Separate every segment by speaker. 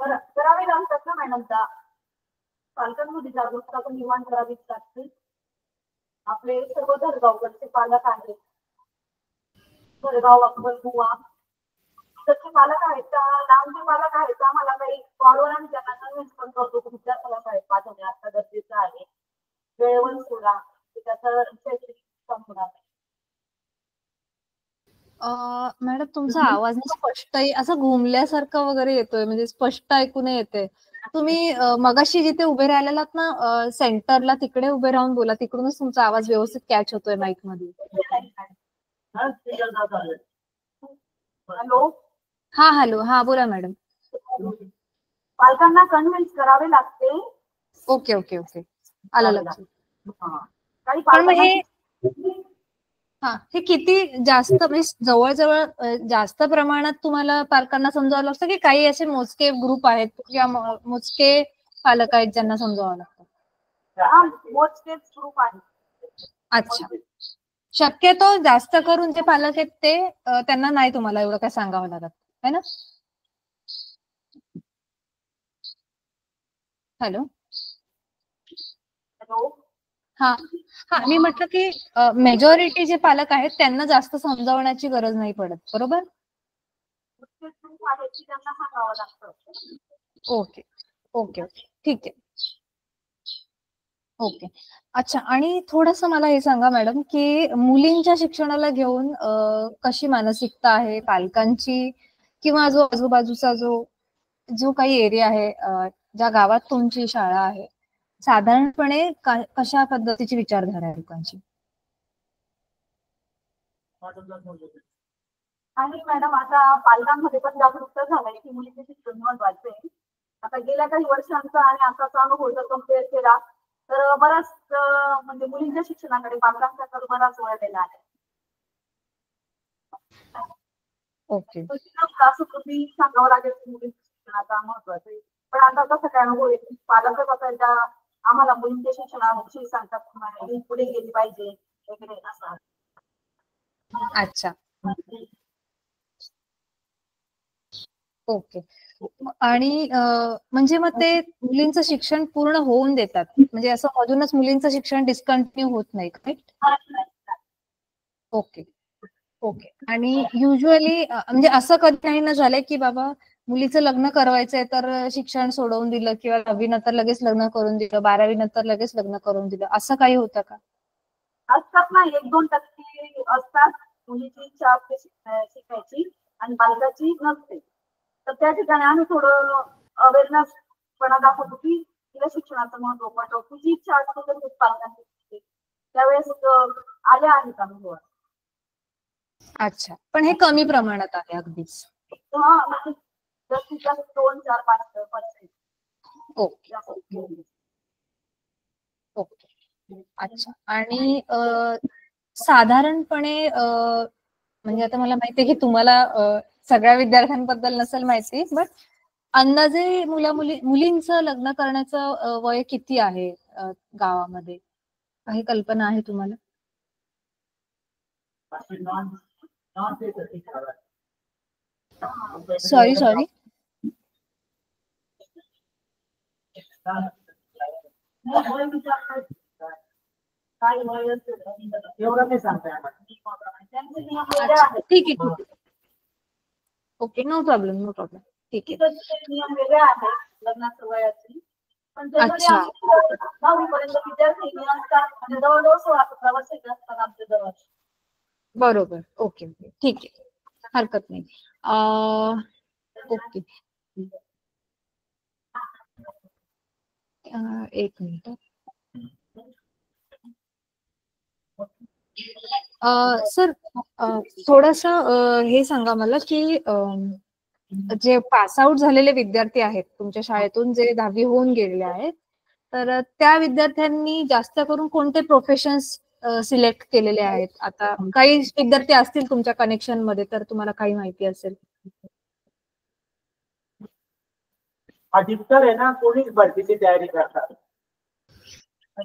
Speaker 1: करावे लागतात ना मॅडम. त्या पालकांमध्ये जागरूकता पण निर्माण करावीच लागते. आपले सर्व धरगावकडचे पालक आहेत, धरगाव अक्कलकुवा, तसे पालक आहेत, लांबचे पालक आहेत, आम्हाला काही कॉलवर आणि त्यांना कन्व्हिन्स पण करतो तुमच्या शाळेत पाठवणे आता गरजेचं आहे, वेळेवर सोडा, त्याचा शैक्षणिक होणार नाही.
Speaker 2: मॅडम तुमचा आवाज ना स्पष्ट असं घुमल्यासारखं वगैरे येतोय, म्हणजे स्पष्ट ऐकू नाही येते. तुम्ही मगाशी जिथे उभे राहिलेलात ना सेंटरला, तिकडे उभे राहून बोला, तिकडूनच तुमचा आवाज व्यवस्थित कॅच होतोय माईक मध्ये.
Speaker 1: हॅलो.
Speaker 2: हा हॅलो, हा बोला मॅडम.
Speaker 1: पालकांना कन्व्हिन्स करावे लागते.
Speaker 2: ओके ओके ओके, आलं लक्षात.
Speaker 1: काही
Speaker 2: पण मग
Speaker 1: पालकांना
Speaker 2: हे किती जास्त, म्हणजे जवळजवळ जास्त प्रमाणात तुम्हाला पालकांना समजावं लागतं, की काही असे मोजके ग्रुप आहेत किंवा मोजके पालक आहेत ज्यांना समजावं लागतं?
Speaker 1: मोजकेच ग्रुप आहेत.
Speaker 2: अच्छा, शक्यतो जास्त करून जे पालक आहेत ते त्यांना नाही तुम्हाला एवढं काय सांगावं लागत है ना? हॅलो.
Speaker 1: हॅलो.
Speaker 2: हा हा, मी म्हटलं की मेजॉरिटी जे पालक आहेत त्यांना जास्त समजावण्याची गरज नाही पडत, बरोबर? ओके ओके ओके, ठीक आहे. ओके, अच्छा. आणि थोडस मला हे सांगा मॅडम, की मुलींच्या शिक्षणाला घेऊन कशी मानसिकता आहे पालकांची, किंवा जो आजूबाजूचा जो काही एरिया आहे, ज्या गावात तुमची शाळा आहे, साधारणपणे कशा पद्धतीची विचारधारा आहे लोकांची?
Speaker 1: आणि मॅडम आता पालकांमध्ये पण जागरूकता झालाय की मुलीचे शिक्षण महत्वाचे आहे. आता गेल्या काही वर्षांचा आणि आताचा अनुभव जर कम्पेअर केला तर बराच म्हणजे मुलींच्या शिक्षणाकडे पालकांचा तर बराच वळलेला आहे.
Speaker 2: ओके,
Speaker 1: असं तुम्ही सांगावं लागेल की मुलींच्या शिक्षणाचा महत्वाचं आहे. पण आता कसं काय अनुभव आहे, पालकच आता आम्हाला मुलींच्या शिक्षणाविषयी सांगतात, पुढे गेली पाहिजे वगैरे असं.
Speaker 2: अच्छा, ओके. आणि म्हणजे मग ते मुलींचं शिक्षण पूर्ण होऊन देतात, म्हणजे असं मधूनच मुलींचं शिक्षण डिस्कंटिन्यू होत नाही का? Okay okay. आणि युजली म्हणजे असं कधी नाही ना झालंय की बाबा मुलीचं लग्न करायचंय तर शिक्षण सोडवून दिलं, किंवा 10वी नंतर लगेच लग्न करून दिलं, 12वी नंतर लगेच लग्न करून दिलं, असं काही होतं का?
Speaker 1: असतात ना, 1-2% असतात मुलीची इच्छा असते शिकायची आणि बालकाची नसते. तर त्या ठिकाणी आम्ही थोडं अवेअरनेस पणा दाखवतो की तिला शिक्षणाचं महत्व पटव, तुझी इच्छा असते तर पालकांची त्यावेळेस आल्या आहेत अनुभव.
Speaker 2: अच्छा, पण हे कमी प्रमाणात आहे अगदीच.
Speaker 1: जास्तीत जास्त 2-4-5%.
Speaker 2: ओके ओके, अच्छा. आणि साधारणपणे म्हणजे आता मला माहितीये की तुम्हाला सगळ्या विद्यार्थ्यांबद्दल नसेल माहिती, बट अंदाजे मुलींचं लग्न करण्याचं वय किती आहे गावामध्ये? काही कल्पना आहे तुम्हाला? सॉरी
Speaker 1: एवढं नाही सांगताय.
Speaker 2: ठीक आहे, ओके, नो प्रॉब्लेम, ठीक आहे.
Speaker 1: नियम वेगळे आहेत लग्नाच्या वयाचे, पण
Speaker 2: अच्छा,
Speaker 1: 10वी पर्यंत विद्यार्थी असतात म्हणजे जवळजवळ 16-17 वर्षाचे असतात आमच्या जवळ.
Speaker 2: बरोबर, ओके ओके, ठीक आहे, हरकत नाही. ओके, एक मिनिट सर, थोडस हे सांगा मला की जे पास आउट झालेले विद्यार्थी आहेत तुमच्या शाळेतून, जे 10वी होऊन गेलेले आहेत, तर त्या विद्यार्थ्यांनी जास्त करून कोणते प्रोफेशन्स सिलेक्ट केलेले आहेत? आता काही विद्यार्थी असतील तुमच्या कनेक्शन मध्ये, तर तुम्हाला काही माहिती असेल.
Speaker 1: अधिकतर आहे ना पोलीस भरतीची तयारी करतात.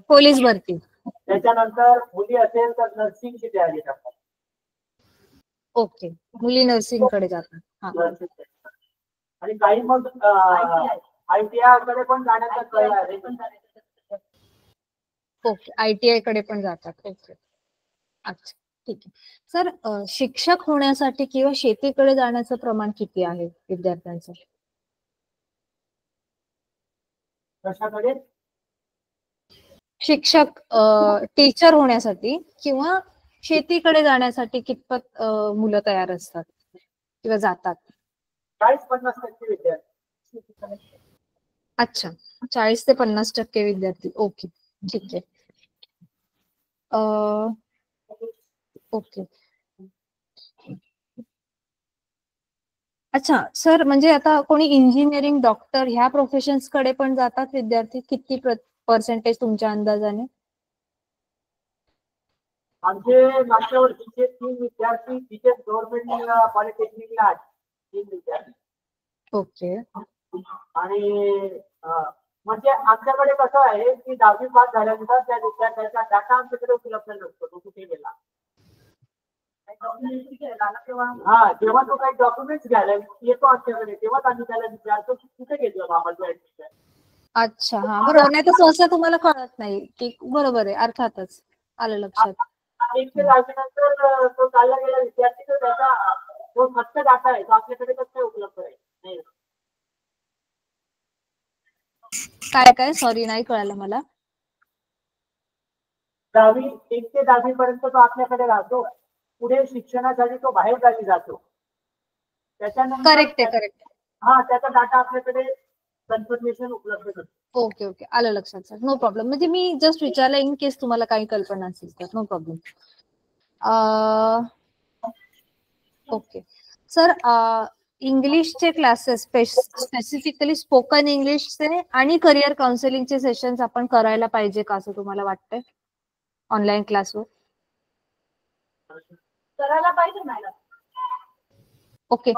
Speaker 2: पोलीस भरती,
Speaker 1: त्याच्यानंतर मुली असेल तर नर्सिंगची तयारी करतात.
Speaker 2: ओके, मुली नर्सिंग कडे जातात.
Speaker 3: आणि काही मग ITI कडे पण जाण्याचा कल आहे.
Speaker 2: ओके, ITI कडे पण जातात. ओके, अच्छा, ठीक आहे. सर, शिक्षक होण्यासाठी किंवा शेतीकडे जाण्याचं प्रमाण किती आहे विद्यार्थ्यांचं?
Speaker 3: कशाकडे?
Speaker 2: शिक्षक, टीचर होण्यासाठी किंवा शेतीकडे जाण्यासाठी कितपत मुलं तयार असतात किंवा जातात?
Speaker 3: 40-50% विद्यार्थी.
Speaker 2: अच्छा, 40 ते 50% विद्यार्थी. ओके, ठीक आहे. ओके. अच्छा सर, म्हणजे आता कोणी इंजिनिअरिंग, डॉक्टर ह्या प्रोफेशन्स कडे पण जातात विद्यार्थी? किती पर्सेंटेज तुमच्या अंदाजाने?
Speaker 3: आमचे मागच्या वर्षीचे 3 विद्यार्थी तिथे गव्हर्नमेंट पॉलिटेक्निकला आहेत. 3 विद्यार्थी.
Speaker 2: ओके.
Speaker 3: आणि म्हणजे आमच्याकडे कसं आहे की 10वी पास झाल्यानंतर त्या विद्यार्थ्यांचा डाटा आमच्याकडे उपलब्ध नसतो, तो कुठे गेला. हा, जेव्हा तो काही डॉक्युमेंट्स घ्यायला येतो आमच्याकडे तेव्हाच आम्ही त्याला विचारतो की कुठे गेलो बाबाचं ऍडमिशन.
Speaker 2: अच्छा, हा, बरोबर. नाही तर सहसा तुम्हाला कळत नाही की, बरोबर आहे, अर्थातच आलं लक्षात.
Speaker 3: 1 ते 10वी नंतर तो चालला गेला विद्यार्थी, तर त्याचा जो फक्त डाटा आहे तो आपल्याकडे कसं उपलब्ध आहे.
Speaker 2: काय सॉरी, नाही कळालं मला.
Speaker 3: 1 ते 10वी पर्यंत तो आपल्याकडे राहतो. पुढे शिक्षणासाठी तो बाहेर गावी जातो. त्याच्यानंतर
Speaker 2: करेक्ट.
Speaker 3: हा, त्याचा डाटा आपल्याकडे कन्फर्मेशन उपलब्ध करतो.
Speaker 2: ओके, आलं लक्षात सर, नो प्रॉब्लेम. म्हणजे मी जस्ट विचारलं इन केस तुम्हाला काही कल्पना असेल तर, नो प्रॉब्लेम. ओके सर, इंग्लिशचे क्लासेस, स्पेसिफिकली स्पोकन इंग्लिशचे आणि करिअर काउन्सिलिंगचे सेशन्स आपण करायला पाहिजे का, असं तुम्हाला वाटतंय ऑनलाईन क्लासवर?
Speaker 1: करायला पाहिजे मॅडम.
Speaker 2: ओके,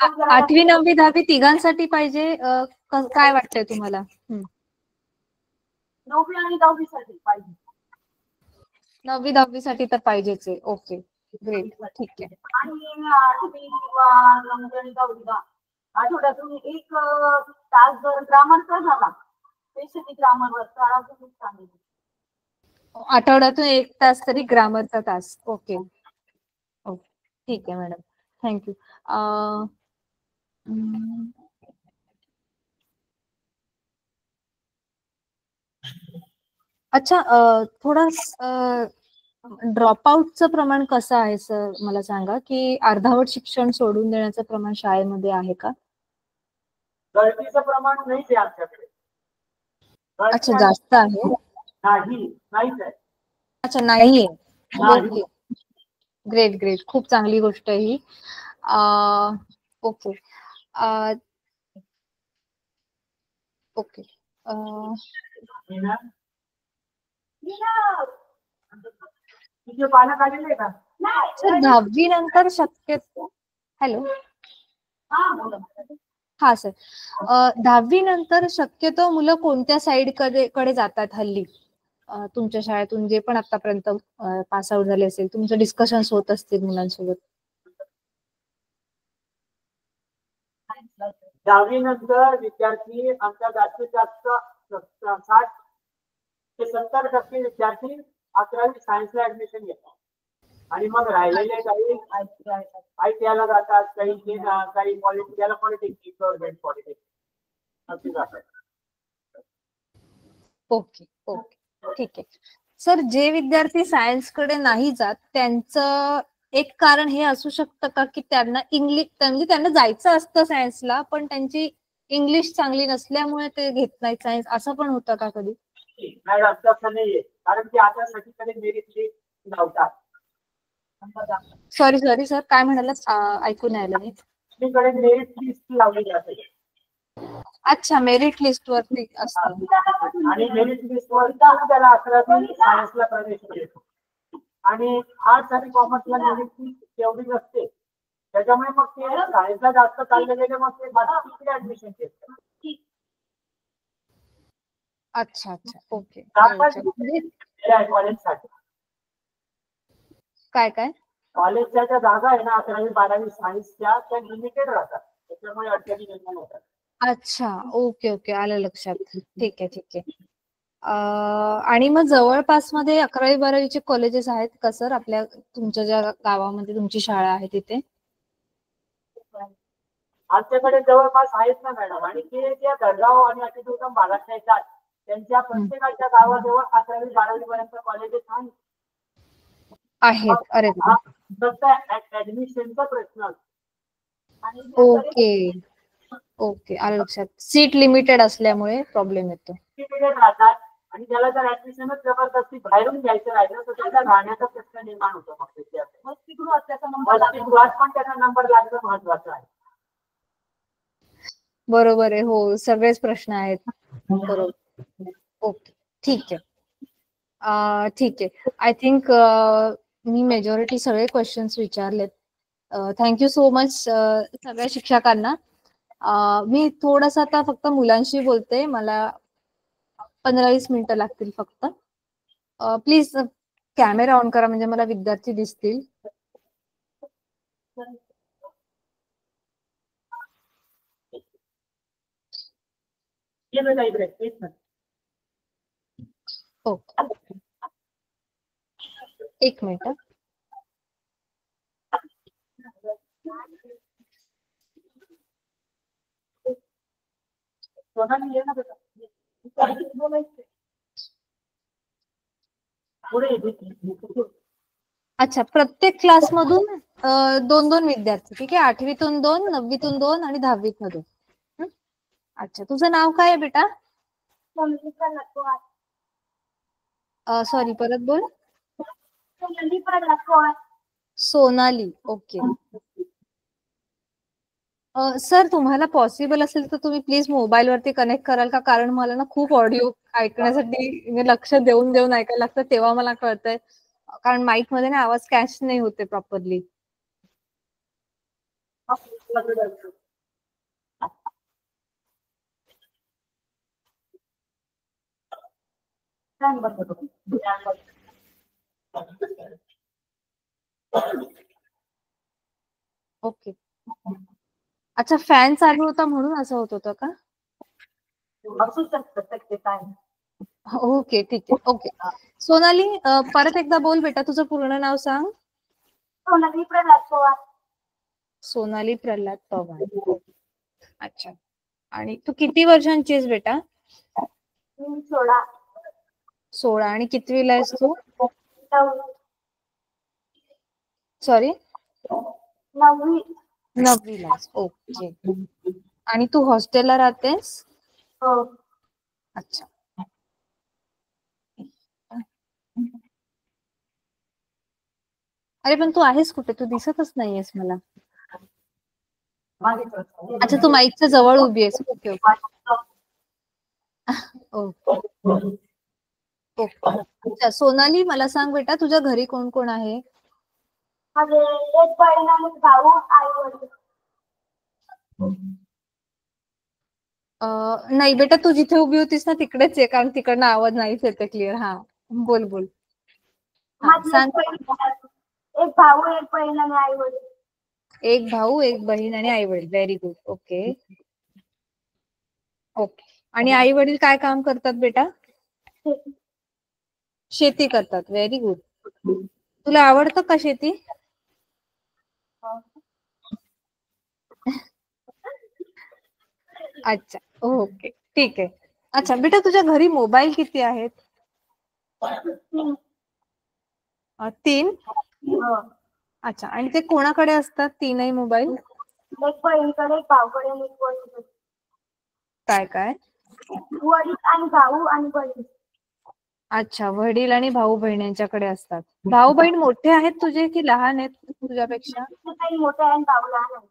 Speaker 2: 8वी, 9वी, 10वी तिघांसाठी पाहिजे, काय वाटतंय तुम्हाला?
Speaker 1: 9वी आणि 10वी साठी पाहिजे.
Speaker 2: 9वी 10वी साठी तर पाहिजेच आहे. ओके, ग्रेट, ठीक आहे.
Speaker 1: आणि 8वी किंवा 9वी आणि 10वी आठवड्यातून 1 तास जर ग्रामरचा झाला, स्पेशली ग्रामरवर, तर अजून चांगली.
Speaker 2: आठवड्यातून 1 तास तरी ग्रामरचा तास. ओके, ठीक आहे मॅडम, थँक्यू. अच्छा, थोडा ड्रॉपआउटचं प्रमाण कसं आहे सर, मला सांगा, की अर्धवट शिक्षण सोडून देण्याचं प्रमाण शाळेमध्ये आहे का?
Speaker 3: गळतीचं प्रमाण नाही आहे आमच्याकडे.
Speaker 2: अच्छा, जास्त आहे?
Speaker 3: नाहीच आहे.
Speaker 2: अच्छा, नाहीये. ओके, ग्रेट, खूप चांगली गोष्ट आहे ही. ओके.
Speaker 3: तुझे पालक आलेले का?
Speaker 2: सर, 10वी नंतर शक्यतो, हॅलो, हा सर, 10वी नंतर शक्यतो मुलं कोणत्या साइड कडे जातात हल्ली? तुमच्या शाळेतून जे पण आतापर्यंत पास आउट झाले असेल, तुमचं डिस्कशन्स होत असतील मुलांसोबत.
Speaker 3: 10वी नंतर विद्यार्थी आमच्या जास्तीत जास्त 60 ते 70% विद्यार्थी 11वी सायन्सला ऍडमिशन घेतात. आणि मग राहिलेले काही ITI ला जातात, काही पॉलिटेक्निक, गव्हर्नमेंट पॉलिटेक्निक असे जातात.
Speaker 2: ओके, ठीक आहे सर. जे विद्यार्थी सायन्स कडे नाही जात, त्यांचं एक कारण हे असू शकतं का, की त्यांना इंग्लिश, म्हणजे त्यांना जायचं असतं सायन्सला, पण त्यांची इंग्लिश चांगली नसल्यामुळे ते घेत नाही सायन्स, असं पण होतं का कधी?
Speaker 3: मॅडम, तसं नाहीये, कारण की आता सगळीकडे मेरिट लिस्ट लावतात.
Speaker 2: सॉरी सर, काय म्हणालात? ऐकून नाही आलं मी.
Speaker 3: सगळीकडे मेरिट लिस्ट लावली जाते.
Speaker 2: अच्छा, मेरिट लिस्ट वरती असतं.
Speaker 3: आणि मेरिट लिस्ट वर त्याला 11वी सायन्सला प्रवेश मिळतो. आणि आर्ट्स आणि कॉमर्सला मेरिट लिस्ट तेवढी नसते, त्याच्यामुळे मग ते सायन्सला जास्त चालले गेले, मग ते बाकी ऍडमिशन घेतात.
Speaker 2: अच्छा, ओके.
Speaker 3: कॉलेजसाठी
Speaker 2: काय
Speaker 3: कॉलेजच्या ज्या जागा आहे ना 11वी 12वी सायन्सच्या, त्या लिमिटेड राहतात. त्याच्यामुळे अडचणी निर्माण होतात.
Speaker 2: अच्छा, ओके ओके, आलं लक्षात. ठीक आहे ठीक आहे. आणि मग जवळपास मध्ये 11वी-12वीचे कॉलेजेस आहेत का सर आपल्या तुमच्या ज्या गावामध्ये तुमची शाळा आहे तिथे?
Speaker 3: आमच्याकडे जवळपास आहेत ना मॅडम, आणि ते त्या दडगाव आणि अतिदुर्गम भागात येतात त्यांच्या प्रत्येकाच्या गावाजवळ 11वी-12वी पर्यंत कॉलेजेस
Speaker 2: आहेत. अरे वा.
Speaker 3: फक्त ऍडमिशनचा प्रश्न असतो.
Speaker 1: आणि ज्यांच्याकडे
Speaker 2: ओके ओके, आलं लक्षात. सीट लिमिटेड असल्यामुळे प्रॉब्लेम येतो.
Speaker 3: लिमिटेड राहतात, आणि त्याला जर ऍडमिशनच जबरदस्ती बाहेरून घ्यायचं राहिलं तर त्याचा राहण्याचा प्रश्न निर्माण होतो. मग
Speaker 1: वसतिगृहात त्याचा नंबर
Speaker 3: वसतिगृहात पण त्याचा नंबर लागणं महत्वाचं आहे.
Speaker 2: बरोबर आहे. हो, सगळेच प्रश्न आहेत. बरोबर. ओके, ठीक आहे. ठीक आहे. आय थिंक मी मेजॉरिटी सगळे क्वेश्चन्स विचारलेत. थँक्यू सो मच सगळ्या शिक्षकांना. मी थोडंसं आता फक्त मुलांशी बोलते. मला 15-20 मिनिटं लागतील फक्त. प्लीज कॅमेरा ऑन करा म्हणजे मला विद्यार्थी दिसतील. ओके, एक मिनिट. अच्छा, प्रत्येक क्लासमधून 2-2 विद्यार्थी. ठीक आहे. 8वीतून 2, 9वीतून 2 आणि 10वीतून 2. अच्छा, तुझं नाव काय आहे बेटा? सॉरी, परत बोल. सोनाली. ओके. सर, तुम्हाला पॉसिबल असेल तर तुम्ही प्लीज मोबाईल वरती कनेक्ट कराल का? कारण मला ना खूप ऑडिओ ऐकण्यासाठी लक्ष देऊन देऊन ऐकायला लागतं, तेव्हा मला कळतंय. कारण माईक मध्ये ना आवाज कॅच नाही होते प्रॉपरली. ओके. अच्छा, फॅन चालू होता म्हणून असं होत होतं का?
Speaker 1: असू शकतं ते काय.
Speaker 2: ओके, ठीक आहे. ओके. सोनाली, परत एकदा बोल बेटा, तुझं पूर्ण नाव सांग.
Speaker 1: सोनाली प्रल्हाद पवार.
Speaker 2: सोनाली प्रल्हाद पवार. अच्छा, आणि तू किती वर्षांची आहेस बेटा? 16. आणि कितवीला आहेस तू? सॉरी, 9वीला. ओके. आणि तू हॉस्टेलला राहतेस?
Speaker 1: हो.
Speaker 2: अच्छा. अरे पण तू आहेस कुठे? तू दिसतच नाहीयेस मला. अच्छा, तू माईकच्या जवळ उभी आहेस. Okay okay okay okay. अच्छा, सोनाली, मला सांग बेटा, तुझ्या घरी कोण कोण आहे?
Speaker 1: एक बहीण आणि भाऊ, आई वडील.
Speaker 2: नाही बेटा, तू जिथे उभी होतीस ना तिकडेच आहे, कारण तिकडनं आवाज नाहीच येते क्लिअर. हा, बोल बोल. सांग.
Speaker 1: एक भाऊ, एक बहीण आणि आई वडील.
Speaker 2: एक भाऊ, एक बहीण आणि आई वडील. Very good. Okay okay. आणि आई वडील काय काम करतात बेटा? शेती करतात. Very good. तुला आवडतं का शेती? अच्छा, ओके, ठीक आहे. अच्छा बेटा, तुझ्या घरी मोबाईल किती आहेत? 3. अच्छा, आणि ते कोणाकडे असतात 3ही मोबाईल?
Speaker 1: एक बहीणकडे, एक भाऊकडे आणि एक वडील.
Speaker 2: काय काय?
Speaker 1: वडील आणि भाऊ आणि बहीण.
Speaker 2: अच्छा, वडील आणि भाऊ बहीण यांच्याकडे असतात. भाऊ बहीण मोठे आहेत तुझे की लहान आहेत तुझ्यापेक्षा?
Speaker 1: मोठे आहे, भाऊ लहान आहे.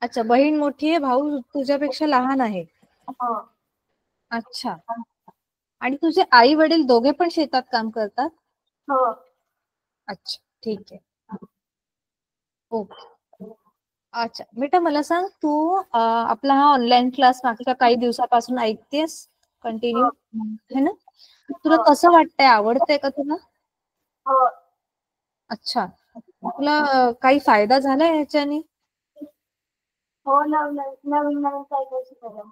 Speaker 2: अच्छा, बहीण मोठी आहे, भाऊ तुझ्यापेक्षा लहान आहे. अच्छा, आणि तुझे आई वडील दोघे पण शेतात काम करतात?
Speaker 1: हो.
Speaker 2: अच्छा, ठीक आहे. ओके. अच्छा बेटा, मला सांग, तू आपला हा ऑनलाईन क्लास मागच्या काही दिवसापासून ऐकतेस कंटिन्यू, है ना? तुला कसं वाटतंय? आवडतंय का तुला?
Speaker 1: हो.
Speaker 2: अच्छा, तुला काही फायदा झाला ह्याच्याने?
Speaker 1: हो, नवीन नवीन नवीन काय काय शिकायला.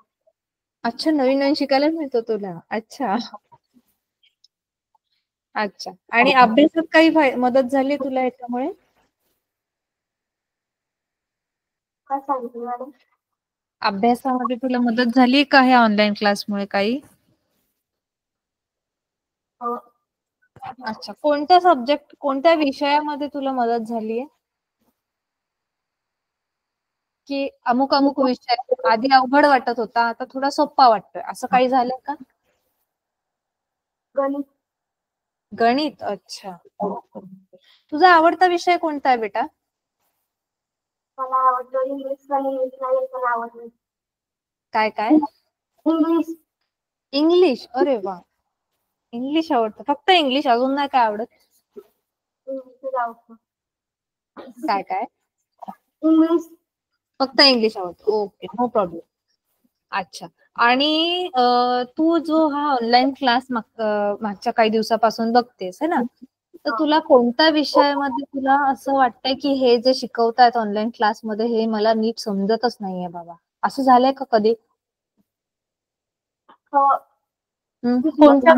Speaker 2: अच्छा, नवीन नवीन शिकायला मिळतो तुला. अच्छा अच्छा. आणि अभ्यासात काही मदत झाली तुला याच्यामुळे?
Speaker 1: काय सांगितलं मॅडम?
Speaker 2: अभ्यासामध्ये तुला मदत झाली का ह्या ऑनलाईन क्लासमुळे काही?
Speaker 1: हो.
Speaker 2: अच्छा, कोणत्या सब्जेक्ट, कोणत्या विषयामध्ये तुला मदत झालीये? की अमुक अमुक विषय आधी अवघड वाटत होता, आता थोडा सोपा वाटतोय, असं काही झालंय का?
Speaker 1: गणित.
Speaker 2: गणित. अच्छा. तुझा आवडता विषय कोणता आहे बेटा?
Speaker 1: मला आवडतं इंग्लिश. पण इंग्लिश नाही पण आवडतं.
Speaker 2: काय काय?
Speaker 1: इंग्लिश.
Speaker 2: इंग्लिश. अरे वा, इंग्लिश आवडतं. फक्त इंग्लिश, अजून नाही काय आवडत?
Speaker 1: इंग्लिश आवडतं.
Speaker 2: काय काय?
Speaker 1: इंग्लिश.
Speaker 2: फक्त इंग्लिश आवडतं. Okay, no problem. अच्छा. आणि तू जो हा ऑनलाईन क्लास मागच्या काही दिवसापासून बघतेस है ना, तर तुला कोणत्या विषयामध्ये तुला असं वाटतंय की हे जे शिकवतायत ऑनलाईन क्लासमध्ये हे मला नीट समजतच नाहीये बाबा, असं झालंय का कधी?
Speaker 1: हो.
Speaker 2: कोणत्या?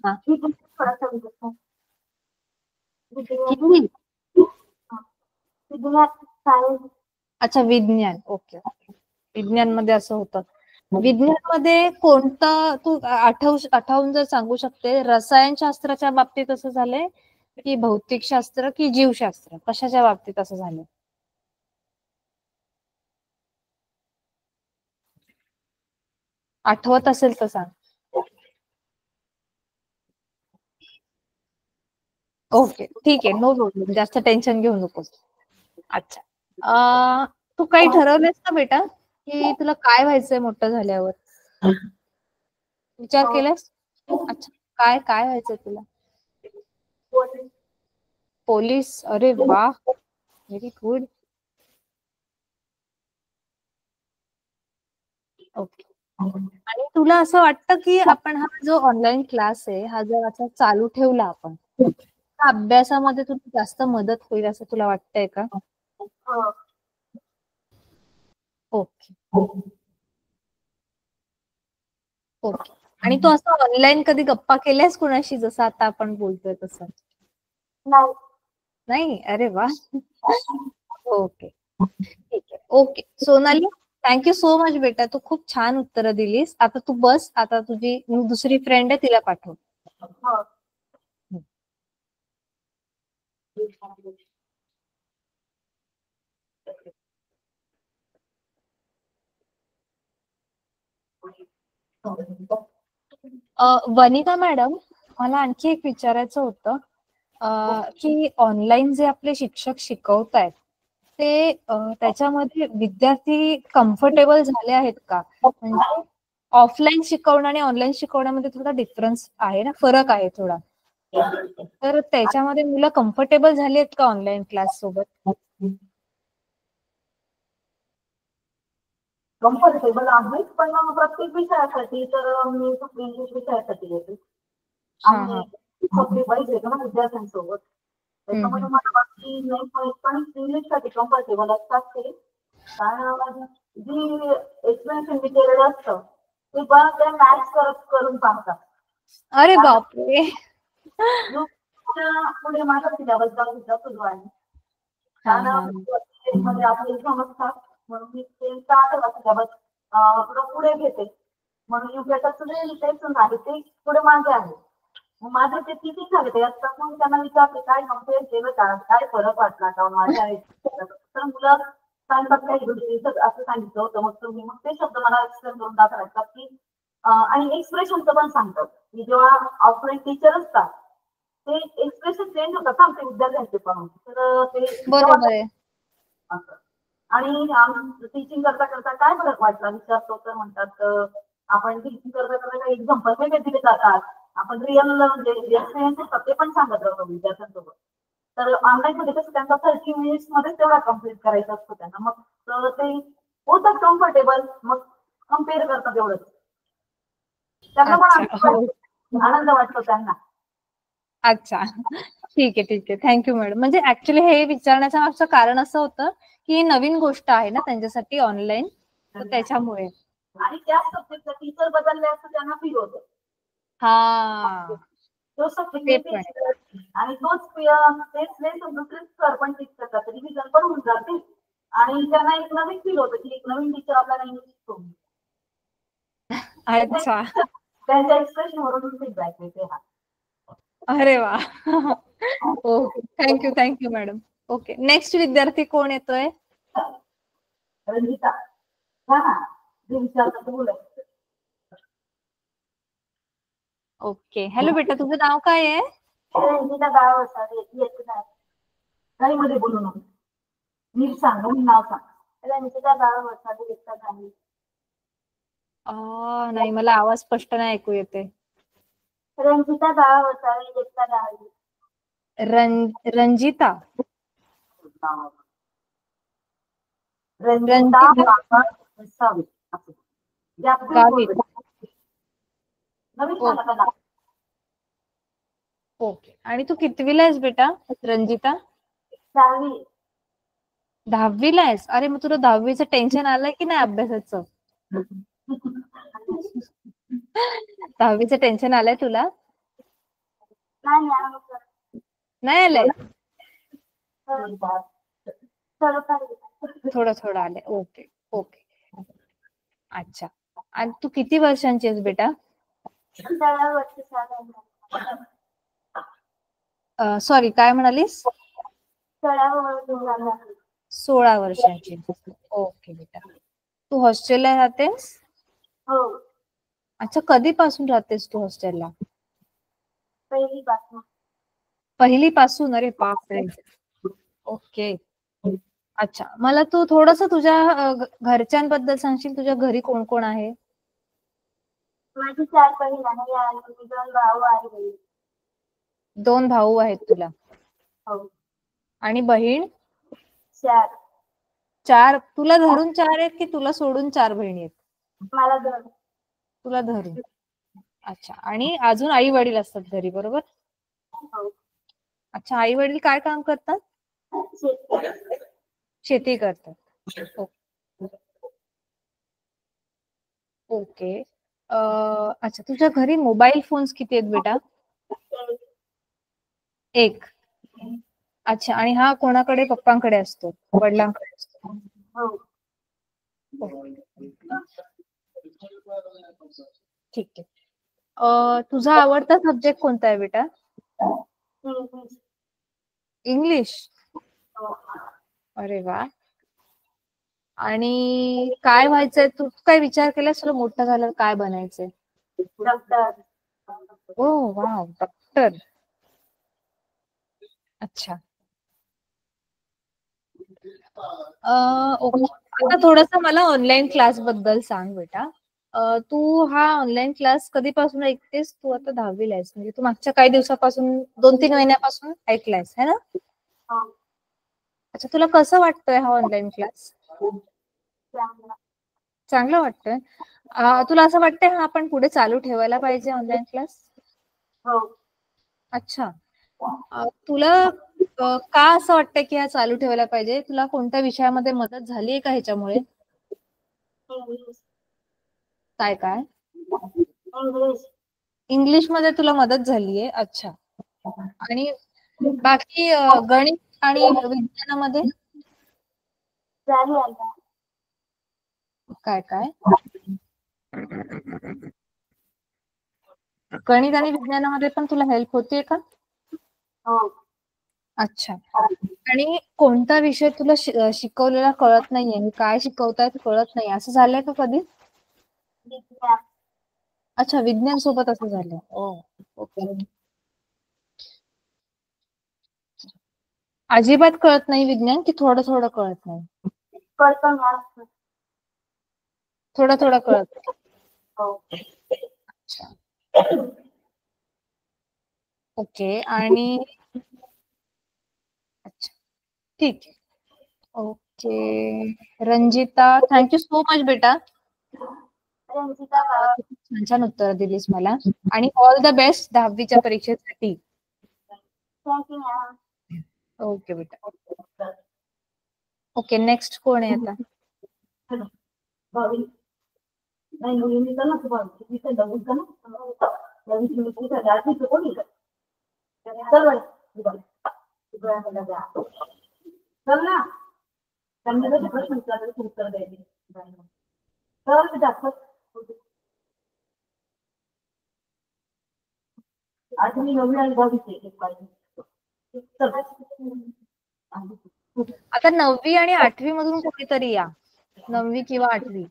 Speaker 2: हा.
Speaker 1: थोडा समजत नाही.
Speaker 2: हिंदी.
Speaker 1: विज्ञान, सायन्स.
Speaker 2: अच्छा, विज्ञान. ओके. विज्ञान मध्ये असं होतं. विज्ञान मध्ये कोणतं तू आठवून जर सांगू शकते, रसायनशास्त्राच्या बाबतीत असं झालंय की भौतिकशास्त्र की जीवशास्त्र, कशाच्या बाबतीत असं झालंय? आठवत असेल तर सांग. ओके, ठीक आहे, नो प्रॉब्लेम, जास्त टेन्शन घेऊ नकोस. अच्छा. तू काही ठरवलंयस का बेटा की तुला काय व्हायचंय मोठं झाल्यावर? विचार केलास? अच्छा, काय काय व्हायचंय तुला? पोलीस. अरे वा, व्हेरी गुड. ओके. आणि तुला असं वाटतं की आपण हा जो ऑनलाईन क्लास आहे हा जर असा चालू ठेवला आपण, तर अभ्यासामध्ये तुला जास्त मदत होईल असं तुला वाटतंय का? Okay okay. आणि तू असं ऑनलाईन कधी गप्पा केल्यास कुणाशी, जसं आता आपण बोलतोय तसं?
Speaker 1: नाही.
Speaker 2: नाही. अरे वा. ओके, ठीक आहे. Okay Sonali, thank you so much बेटा, तू खूप छान उत्तरं दिलीस. आता तू बस, आता तुझी दुसरी फ्रेंड आहे तिला पाठव.
Speaker 1: हो.
Speaker 2: वनिता मॅडम, मला आणखी एक विचारायचं होतं की ऑनलाईन जे आपले शिक्षक शिकवतायत ते त्याच्यामध्ये विद्यार्थी कम्फर्टेबल झाले आहेत का? म्हणजे ऑफलाईन शिकवणं आणि ऑनलाईन शिकवण्यामध्ये थोडा डिफरन्स आहे ना, फरक आहे थोडा. तर त्याच्यामध्ये मुलं कम्फर्टेबल झाली आहेत का ऑनलाईन क्लास सोबत?
Speaker 1: कम्फर्टेबल आहेत, पण प्रत्येक विषयासाठी तर मी इंग्लिश विषयासाठी घेते. आणि सोपी पाहिजे ना विद्यार्थ्यांसोबत. त्याच्यामुळे मला बाकी नाही, पण इंग्लिशसाठी कम्फर्टेबल असतात ते. कारण जी एक्सप्लेनेशन मी केलेलं असतं ते पण ते मॅच करून सांगतात.
Speaker 2: अरे बापरे.
Speaker 1: पुढे माझा सिलेबस सुरू आहे. कारण मध्ये आपले एक्झाम असतात म्हणून मी ते सिलेबस पुढे घेते. म्हणून युपीएसचं जे टेस्ट आहे ते पुढे मागे आहे. मग माझे ते किती झाले ते असतात, मग त्यांना विचारते काय कम्पेअर केलं का, काय फरक वाटला का माझ्या. तर मुलं सांगतात काही गोष्टी असं सांगितलं होतं, मग तुम्ही मग ते शब्द मला एक्सप्लेन करून दाखवतात की आणि एक्सप्रेशनचं पण सांगतात की जेव्हा ऑफलाईन टीचर असतात ते एक्सप्रेशन चेंज होतात ना आमच्या विद्यार्थ्यांचे पण. तर ते
Speaker 2: बरोबर आहे.
Speaker 1: आणि टीचिंग करता करता काय फरक वाटला विचारतो तर म्हणतात आपण टीचिंग करता करता काही एक्झाम्पल वेगळे दिले जातात, आपण रिअल म्हणजे एक्सपिरियन्स असतात ते पण सांगत राहतो विद्यार्थ्यांसोबत. तर ऑनलाईन मध्ये कसं त्यांचा 30 मिनिट्स मध्ये तेवढा कम्प्लीट करायचा असतो त्यांना, मग ते होतात कम्फर्टेबल, मग कम्पेअर करतात एवढंच. त्यांना पण आनंद वाटतो त्यांना.
Speaker 2: अच्छा, ठीक आहे ठीक आहे, थँक्यू मॅडम. म्हणजे ऍक्च्युली हे विचारण्याचं मागचं कारण असं होतं की नवीन गोष्ट आहे ना त्यांच्यासाठी ऑनलाईन, तर त्याच्यामुळे.
Speaker 1: आणि त्याच सब्जेक्टचा टीचर बदलले असं त्यांना फील होतं.
Speaker 2: हा,
Speaker 1: तो
Speaker 2: ते
Speaker 1: सब्जेक्ट
Speaker 2: पण आहे.
Speaker 1: आणि तेच दुसरेच सर पण टीच करतात, रिव्हिजन पण होऊन जाते आणि त्यांना एक नवीन फील होतं की एक नवीन टीचर आपल्याला इंग्लिश शिकवतो.
Speaker 2: अच्छा,
Speaker 1: त्यांच्या एक्सप्रेशन वरून फीडबॅक येते हा.
Speaker 2: अरे वा. Okay, thank you madam. Okay, next विद्यार्थी कोण येतोय?
Speaker 1: रंजिता, हा ना, जे विचारतात ते बोलायचं.
Speaker 2: ओके, हॅलो बेटा, तुझं नाव काय आहे?
Speaker 1: रंजिता गाव असावे येत नाही, काही मध्ये बोलू नको, नीट सांग, मी नाव सांग. रंजिता गाव असावे येत नाही.
Speaker 2: नाही, मला आवाज स्पष्ट नाही ऐकू येते.
Speaker 1: रंजिता गाव असावे येत नाही.
Speaker 2: रंजिता.
Speaker 1: रंजिता गाव असावे
Speaker 2: गावित.
Speaker 1: नवीन सांगा नाव.
Speaker 2: ओके, आणि तू कितवीला आहेस बेटा रंजिता?
Speaker 1: 10वी.
Speaker 2: 10वीला आहेस? अरे, मग तुला 10वीचं टेन्शन आलंय की नाही अभ्यासाचं? 10वीचं टेन्शन आलंय तुला? नाही आलंय? थोडं आलंय. ओके ओके, अच्छा. आणि तू किती वर्षांची आहेस बेटा?
Speaker 1: 16
Speaker 2: सॉरी, काय म्हणालीस? 16 वर्षांची. ओके बेटा, तू हॉस्टेलला राहतेस?
Speaker 1: हो,
Speaker 2: अच्छा, कधीपासून राहतेस तू हॉस्टेलला?
Speaker 1: पहिलीपासून.
Speaker 2: पहिलीपासून? अरे बापरे. ओके, अच्छा. मला तू थोडस तुझ्या घरच्यांबद्दल सांगशील? तुझ्या घरी कोण कोण आहे?
Speaker 1: माझी 4 बहीण आहे आणि 2 भाऊ आहे.
Speaker 2: 2 भाऊ आहेत तुला?
Speaker 1: हो.
Speaker 2: आणि बहीण?
Speaker 1: 4.
Speaker 2: 4? तुला धरून 4 आहेत की तुला सोडून 4 बहिणी आहेत?
Speaker 1: मला 2.
Speaker 2: तुला धरून. अच्छा, आणि अजून आई वडील असतात घरी, बरोबर?
Speaker 1: हो.
Speaker 2: अच्छा, आई वडील काय काम करतात?
Speaker 1: शेती.
Speaker 2: शेती करतात. ओके. अच्छा, तुझ्या घरी मोबाईल फोन्स किती आहेत बेटा? 1. अच्छा, आणि हा कोणाकडे? पप्पांकडे असतो, वडिलांकडे असतो?
Speaker 1: हो.
Speaker 2: ठीक आहे. तुझा आवडता सब्जेक्ट कोणता आहे बेटा? इंग्लिश. अरे वा. आणि काय व्हायचंय? तू काय विचार केलास तुला मोठं झाल्यावर काय बनायचंय?
Speaker 1: डॉक्टर.
Speaker 2: ओ वाव, डॉक्टर. अच्छा. ओके, आता थोडस मला ऑनलाईन क्लास बद्दल सांग बेटा. तू हा ऑनलाईन क्लास कधीपासून ऐकतेस? तू आता 10वीला आहेस, म्हणजे तू मागच्या काही दिवसापासून, 2-3 महिन्यापासून ऐकलायस, है ना? अच्छा, तुला कसं वाटतंय हा ऑनलाईन क्लास? चांगलं वाटतंय? तुला असं वाटतंय हा आपण पुढे चालू ठेवायला पाहिजे ऑनलाईन क्लास?
Speaker 1: हो.
Speaker 2: अच्छा. तुला का असं वाटतंय की हा चालू ठेवायला पाहिजे? तुला कोणत्या विषयामध्ये मदत झालीये का ह्याच्यामुळे? काय काय? इंग्लिश मध्ये तुला मदत झालीये? अच्छा. आणि बाकी गणित आणि विज्ञानामध्ये? काय काय? गणित आणि विज्ञानामध्ये पण तुला हेल्प होतीये का?
Speaker 1: हो.
Speaker 2: अच्छा. आणि कोणता विषय तुला शिकवलेला कळत नाहीये, काय शिकवतायत कळत नाही, असं झालंय का कधी? अच्छा, विज्ञान सोबत असं झालं. ओके. अजिबात कळत नाही विज्ञान की थोडं थोडं कळत नाही? थोडं थोडं कळत. अच्छा, ओके. आणि अच्छा, ठीक आहे. Okay Ranjita, thank you so much बेटा. छान छान उत्तर दिलीस मला, आणि ऑल द बेस्ट 10वीच्या परीक्षेसाठी.
Speaker 1: Thank you ma'am.
Speaker 2: ओके बेटा. ओके, नेक्स्ट कोण आहे आता?
Speaker 1: भावी नाही मुलींनी तर ना भावी तिथे जाऊ का ना नवीन मुलगी झाली आधी कोणी चल चल ना त्यांनी जर प्रश्न विचारले तर उत्तर द्यायचे तर जास्त आठवी नववी आणि दहावीचे पाहिजे
Speaker 2: आता 9वी आणि 8वी मधून कोणीतरी या, 9वी किंवा 8वी.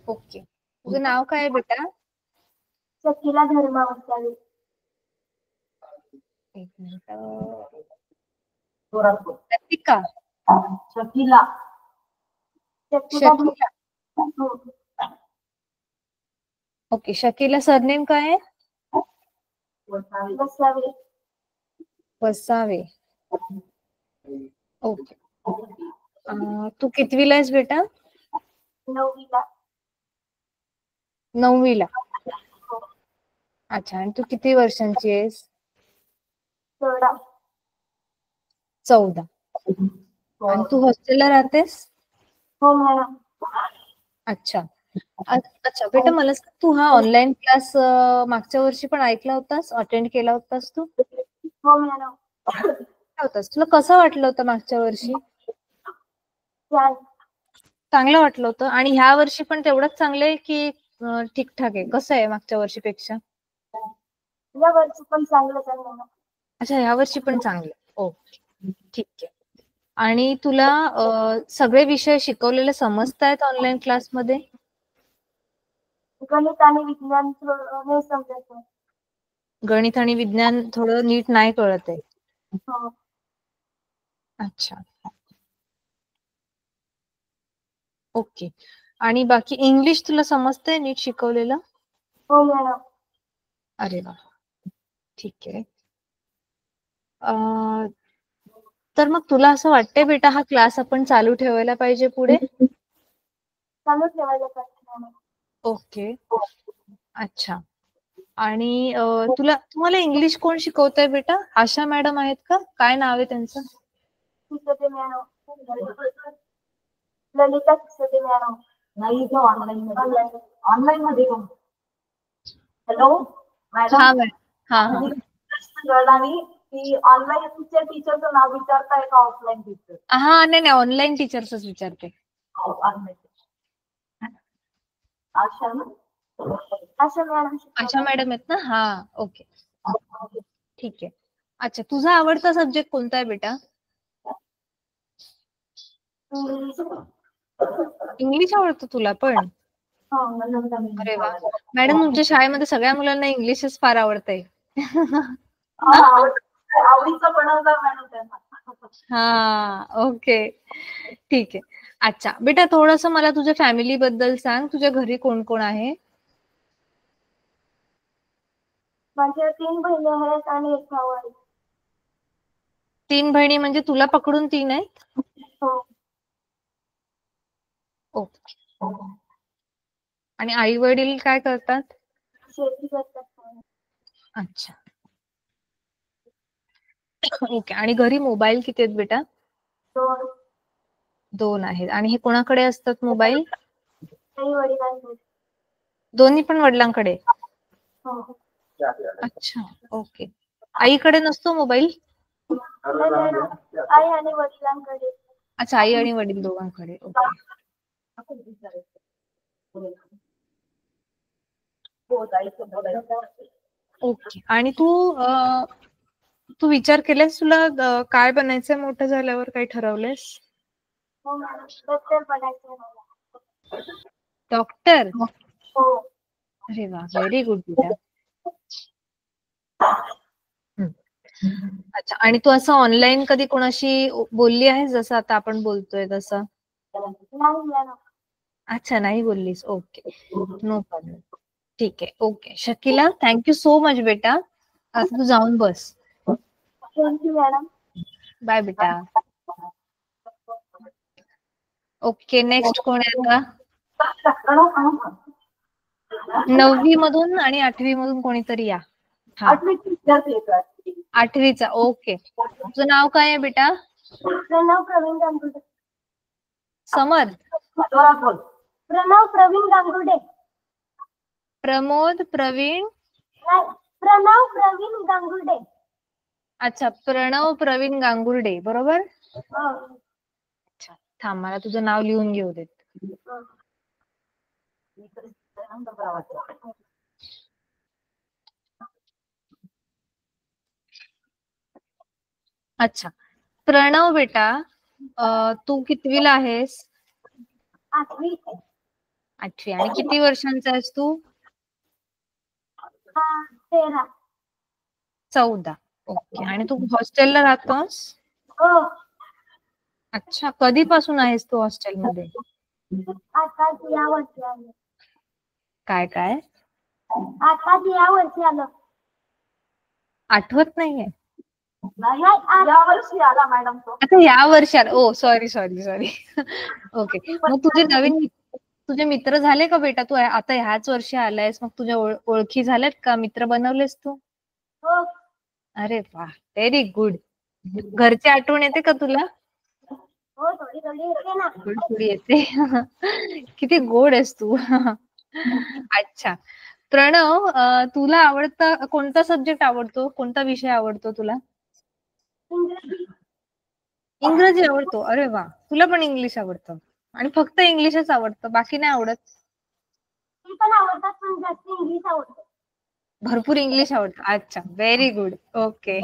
Speaker 2: ओके, तुझं नाव काय आहे बेटा?
Speaker 1: शकीला धर्मावतारी.
Speaker 2: एक मिनिट.
Speaker 1: जोरात बोल.
Speaker 2: लतिका.
Speaker 1: शकीला.
Speaker 2: शकीला. ओके, शकीला सरनेम काय आहे?
Speaker 1: वसावे.
Speaker 2: वसावे. ओके. तू कितवीला आहेस बेटा?
Speaker 1: 9वीला.
Speaker 2: 9वीला. अच्छा, आणि तू किती वर्षांची आहेस?
Speaker 1: 14.
Speaker 2: 14. आणि तू हॉस्टेलला राहतेस?
Speaker 1: हो मॅडम.
Speaker 2: अच्छा अच्छा बेटा, मला सांग, तू हा ऑनलाईन क्लास मागच्या वर्षी पण ऐकला होतास, अटेंड केला होतास तू?
Speaker 1: हो मॅडम.
Speaker 2: होतास, तुला कसं वाटलं होतं मागच्या वर्षी? चांगलं वाटलं होतं. आणि ह्या वर्षी पण तेवढंच चांगलं आहे की ठीकठाक आहे? कसं आहे मागच्या वर्षीपेक्षा?
Speaker 1: या वर्षी पण चांगलं.
Speaker 2: अच्छा, ह्या वर्षी पण चांगलं. ओके, ठीक आहे. आणि तुला सगळे विषय शिकवलेले समजतायत ऑनलाईन क्लासमध्ये?
Speaker 1: गणित आणि विज्ञान हे समजायचं.
Speaker 2: गणित आणि विज्ञान थोडं नीट नाही कळत आहे.
Speaker 1: हो.
Speaker 2: अच्छा, ओके. आणि बाकी इंग्लिश तुला समजतंय नीट शिकवलेलं?
Speaker 1: हो मॅडम.
Speaker 2: अरे वा, ठीक आहे. तर मग तुला असं वाटतंय बेटा, हा क्लास आपण चालू ठेवायला पाहिजे पुढे?
Speaker 1: चालू ठेवायला पाहिजे.
Speaker 2: ओके, अच्छा. आणि तुम्हाला इंग्लिश कोण शिकवतंय बेटा? आशा मॅडम आहेत का? काय नाव आहे त्यांचं?
Speaker 1: ललिता शिक्षते मॅडम. नाही, इथे ऑनलाईन मध्ये. Hello madam.
Speaker 2: हा मॅडम. हा हा.
Speaker 1: आणि ती ऑनलाईन टीचरचं नाव विचारताय का ऑफलाईन टीचर?
Speaker 2: हा, नाही नाही, ऑनलाईन टीचर्सच विचारते.
Speaker 1: आशा मॅडम.
Speaker 2: आशा मॅडम आहेत ना? हा, ओके, ठीक आहे. अच्छा, तुझा आवडता सब्जेक्ट कोणता आहे बेटा? इंग्लिश आवडतं तुला पण? अरे वा, मॅडम तुमच्या शाळेमध्ये सगळ्या मुलांना इंग्लिशच फार आवडतंय.
Speaker 1: आवडीचं बनवलं मॅडम त्यांना.
Speaker 2: हा, ओके, ठीक आहे. अच्छा बेटा, थोडंसं मला तुझ्या फॅमिली बद्दल सांग. तुझ्या घरी कोण कोण आहे?
Speaker 1: माझ्या 3 बहिणी आहेत आणि 1 भाऊ आहे.
Speaker 2: 3 बहिणी म्हणजे तुला पकडून 3 आहेत?
Speaker 1: हो.
Speaker 2: ओके. आणि आई वडील काय करतात?
Speaker 1: शेती करतात.
Speaker 2: अच्छा, ओके. आणि घरी मोबाईल किती आहेत बेटा? 2 आहेत. आणि हे कोणाकडे असतात मोबाईल?
Speaker 1: वडिलांकडे.
Speaker 2: दोन्ही पण वडिलांकडे?
Speaker 1: हो.
Speaker 2: अच्छा, ओके. आईकडे नसतो मोबाईल?
Speaker 1: आई आणि वडिलांकडे.
Speaker 2: अच्छा, आई आणि वडील दोघांकडे. Okay, okay. आणि तू विचार केलास तुला काय बनायचंय मोठं झाल्यावर? काही ठरवलंयस?
Speaker 1: हो मॅडम, डॉक्टर बनायचं मला.
Speaker 2: डॉक्टर?
Speaker 1: हो.
Speaker 2: अरे वा, व्हेरी गुड बेटा. अच्छा, आणि तू असं ऑनलाईन कधी कोणाशी बोलली आहेस जसं आता आपण बोलतोय तसं?
Speaker 1: नाही मॅडम.
Speaker 2: अच्छा, नाही बोललीस. Okay, no problem. ठीक आहे, okay. Shakila, thank you so much बेटा. आता तू जाऊन बस.
Speaker 1: Thank you madam.
Speaker 2: बाय बेटा. ओके, नेक्स्ट कोण आहे आता? 9वी मधून आणि 8वी मधून कोणीतरी या. हा,
Speaker 1: 8वीचे विद्यार्थी येतात.
Speaker 2: 8वीचा. ओके. तुझं नाव काय आहे बेटा?
Speaker 4: प्रणव प्रवीण गांगुर्डे.
Speaker 2: समर्थ.
Speaker 1: जोरात बोल.
Speaker 4: प्रणव प्रवीण गांगुर्डे.
Speaker 2: प्रमोद प्रवीण.
Speaker 4: नाही, प्रणव प्रवीण गांगुर्डे.
Speaker 2: अच्छा, प्रणव प्रवीण गांगुर्डे, बरोबर.
Speaker 4: हो.
Speaker 2: अच्छा, थांब मला तुझं नाव लिहून घेऊ देत. अच्छा, प्रणव बेटा, तू कितवीला आहेस?
Speaker 4: 8वी.
Speaker 2: 8वी. आणि किती वर्षांचा आहेस तू?
Speaker 4: 13.
Speaker 2: 14. ओके. आणि तू हॉस्टेलला राहतोस?
Speaker 4: हो.
Speaker 2: अच्छा, कधीपासून आहेस तू हॉस्टेलमध्ये?
Speaker 4: आताच या वर्षी आलं.
Speaker 2: काय काय
Speaker 4: आताच या वर्षी आलं.
Speaker 2: आठवत नाहीये?
Speaker 1: नाही, या वर्षी आला मॅडम तो.
Speaker 2: आता या वर्षात. ओ सॉरी सॉरी सॉरी. ओके. मग तुझे मित्र झाले का बेटा? तू आता ह्याच वर्षी आलायस, मग तुझ्या ओळखी झाल्यात का? मित्र बनवलेस तू?
Speaker 4: हो.
Speaker 2: अरे वा, व्हेरी गुड. घरची आठवण येते का तुला?
Speaker 4: हो, थोडी थोडी येते ना.
Speaker 2: थोडी येते. किती गोड आहेस तू. अच्छा, प्रणव, तुला आवडता कोणता सब्जेक्ट आवडतो? कोणता विषय आवडतो तुला?
Speaker 4: इंग्रजी.
Speaker 2: इंग्रजी आवडतो. अरे वा, तुला पण इंग्लिश आवडतं. आणि फक्त इंग्लिशच आवडतं, बाकी नाही आवडत?
Speaker 4: ती पण आवडतात, पण जास्त इंग्लिश आवडतं.
Speaker 2: भरपूर इंग्लिश आवडतं. अच्छा, व्हेरी गुड. ओके.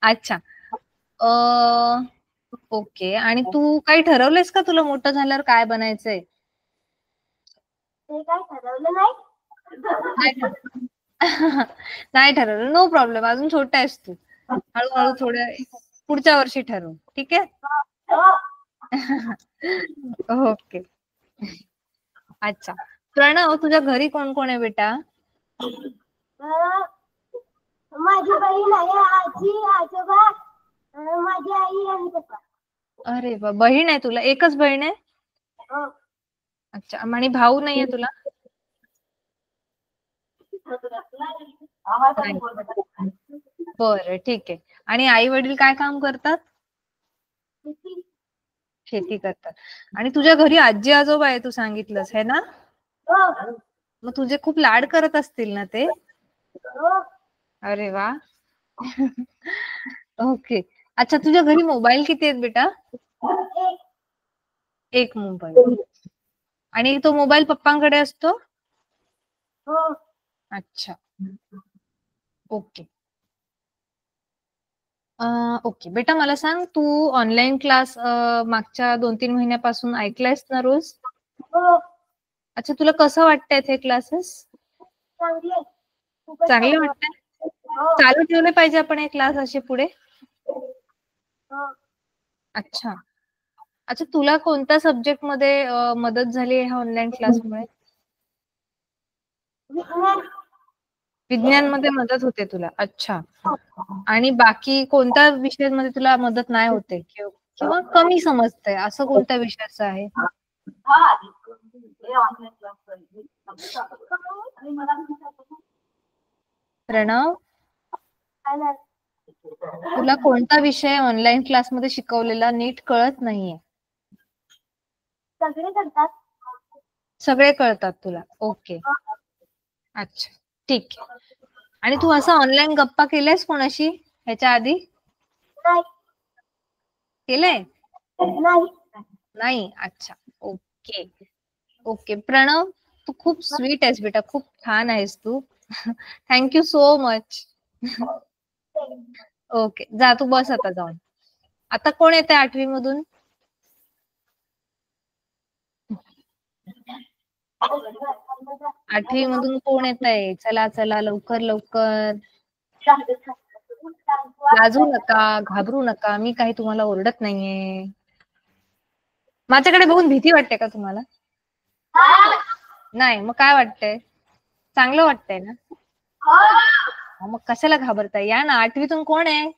Speaker 2: अच्छा. ओके. आणि तू काही ठरवलंयस का तुला मोठं झाल्यावर काय बनायचंय?
Speaker 4: ते काय ठरवलं नाही.
Speaker 2: नाही ठरवलं. No problem. अजून छोटा आहेस तू. हळूहळू थोड्या पुढच्या वर्षी ठरवू. ठीक आहे. ओके. अच्छा, प्रणव, तुझ्या घरी कोण कोण आहे बेटा?
Speaker 4: माझी बहीण आहे, आजी आजोबा, माझी आई आणि पप्पा.
Speaker 2: अरे वा, बहीण आहे तुला? एकच बहीण आहे?
Speaker 4: हो.
Speaker 2: अच्छा, आणि भाऊ नाहीये तुला? बरं, ठीक आहे. आणि आई वडील काय काम करतात? शेती करतात. आणि तुझ्या घरी आजी आजोबा आहे तू सांगितलंस, है ना?
Speaker 4: हो.
Speaker 2: मग तुझे खूप लाड करत असतील ना ते?
Speaker 4: हो.
Speaker 2: अरे वा. ओके. अच्छा, तुझ्या घरी मोबाईल किती आहेत बेटा? एक मोबाईल. आणि तो मोबाईल पप्पांकडे असतो?
Speaker 4: हो.
Speaker 2: अच्छा, ओके. ओके बेटा, मला सांग, तू ऑनलाईन क्लास मागच्या 2-3 महिन्यापासून ऐकलायस ना रोज?
Speaker 4: हो.
Speaker 2: अच्छा, तुला कसं वाटतंय ते क्लासेस?
Speaker 4: चांगले. खूपच
Speaker 2: चांगले वाटतंय?
Speaker 4: हो.
Speaker 2: चालू ठेवले पाहिजे आपण हे क्लास असे पुढे?
Speaker 4: हो.
Speaker 2: अच्छा. अच्छा, तुला कोणत्या सब्जेक्ट मध्ये मदत झाली ह्या ऑनलाईन क्लासमुळे? विज्ञान मध्ये मदत होते तुला. अच्छा. आणि बाकी कोणत्या विषयांमध्ये तुला मदत नाही होते किंवा कमी समजतंय, असं कोणत्या विषयाचं आहे? प्रणव, तुला कोणता विषय ऑनलाईन क्लासमध्ये शिकवलेला नीट कळत नाहीये?
Speaker 4: सगळे करतात.
Speaker 2: सगळे कळतात तुला. ओके. अच्छा, ठीक आहे. आणि तू असं ऑनलाईन गप्पा केल्यास कोणाशी ह्याच्या आधी?
Speaker 4: नाही.
Speaker 2: केलंय?
Speaker 4: नाही.
Speaker 2: नाही. अच्छा, ओके. ओके प्रणव, तू खूप स्वीट आहेस बेटा, खूप छान आहेस तू. Thank you so much. ओके, जा तू बस आता जाऊन. आता कोण येते 8वी मधून? आठवी मधून कोण येत आहे? चला चला, लवकर लवकर. लाजू नका, घाबरू नका, मी काही तुम्हाला ओरडत नाहीये. माझ्याकडे बघून भीती वाटते का तुम्हाला? नाही, मग काय वाटतंय? चांगलं वाटतंय ना? मग कशाला घाबरताय? या ना. 8वीतून कोण आहे?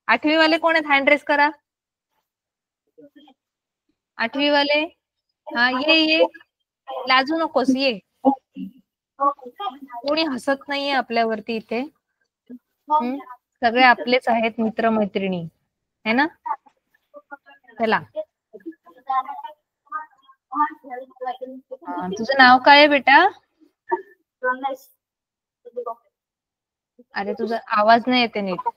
Speaker 2: 8वी वाले कोण आहेत? हँड रेस करा. 8वी वाले, हा ये ये. लाजू नकोस, ये. कोणी हसत नाहीये आपल्यावरती इथे. सगळे आपलेच आहेत मित्र मैत्रिणी, है ना. चला, तुझं नाव काय आहे बेटा? अरे तुझा आवाज नाही येते नीट.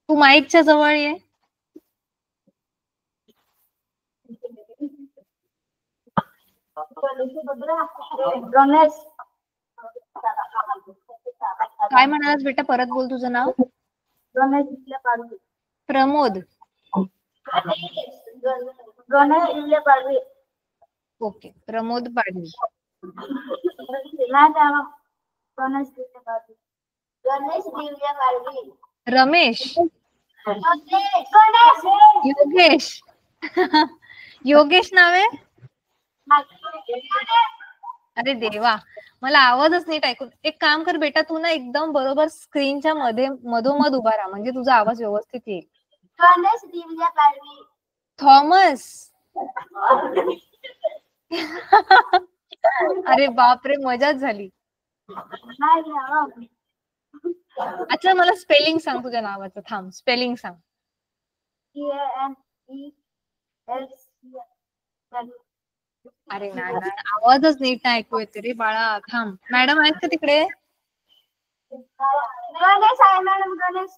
Speaker 2: तू माईकच्या जवळ ये.
Speaker 1: गणेश.
Speaker 2: काय म्हणालास बेटा? परत बोल तुझं नाव.
Speaker 1: गणेश इथले पाडवी.
Speaker 2: प्रमोद.
Speaker 1: गणेश इथले पाडवी.
Speaker 2: ओके, प्रमोद पाडवी.
Speaker 1: नाही त्याला गणेश इथले पाडवी. गणेश दिव्या पाडवी.
Speaker 2: रमेश.
Speaker 1: गणेश.
Speaker 2: योगेश. योगेश नाव आहे. अरे देवा, मला आवाजच नीट ऐकून. एक काम कर बेटा, तू ना एकदम बरोबर स्क्रीनच्या मध्ये मधोमध उभा राहा, म्हणजे तुझा आवाज व्यवस्थित येईल.
Speaker 1: गणेश दिव्या पाडवी.
Speaker 2: थॉमस. अरे बापरे, मजाच झाली. अच्छा, मला स्पेलिंग सांग तुझ्या नावाचं. थांब, स्पेलिंग सांग. अरे नाही, आवाजच नीट नाही ऐकू येते रे बाळा. थांब, मॅडम आहेत का तिकडे?
Speaker 1: गणेश आहे madam. Ganesh.